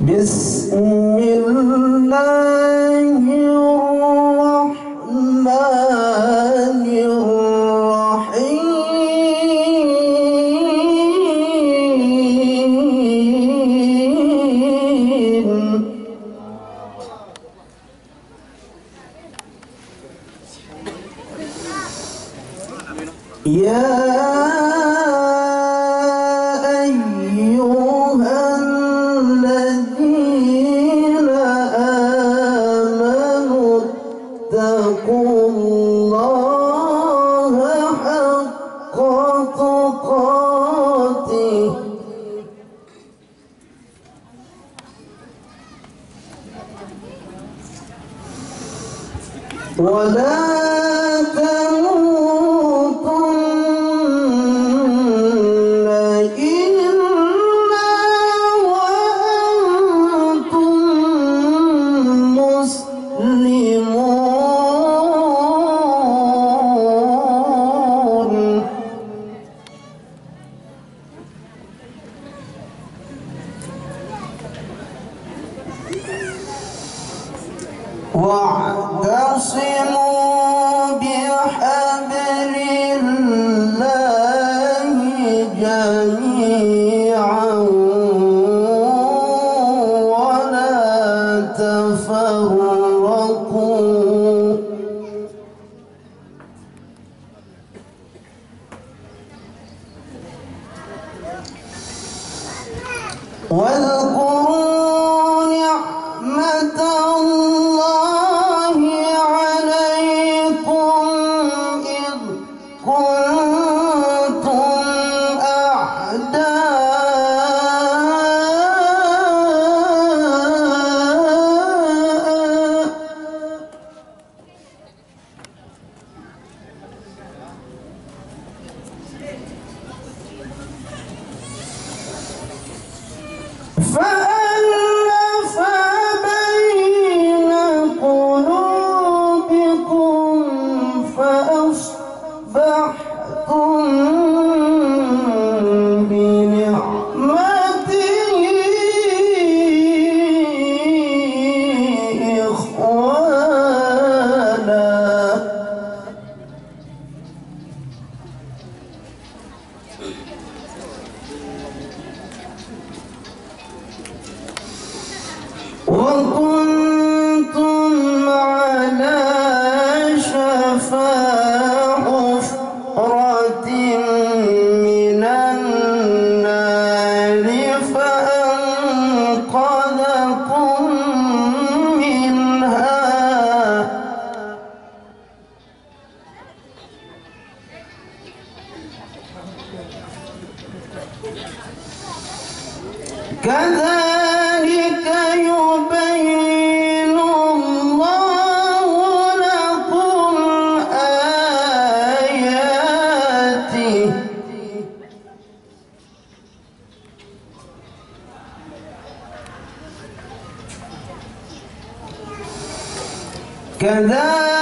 بسم الله الرحمن الرحيم. يا أيها الذين آمنوا اتقوا الله حق تقاته ولا تموتن إلا وأنتم مسلمون. واعتصموا بحبل الله جميعا ولا تفرقوا. واذكروا نعمة الله عليكم إذ كنتم أعداء فألف بين قلوبكم فأصبحتم بنعمته إخوانا. وكنتم على شفا حفرة من النار فأنقذكم منها. كذلك يبين الله لكم آياته كذلك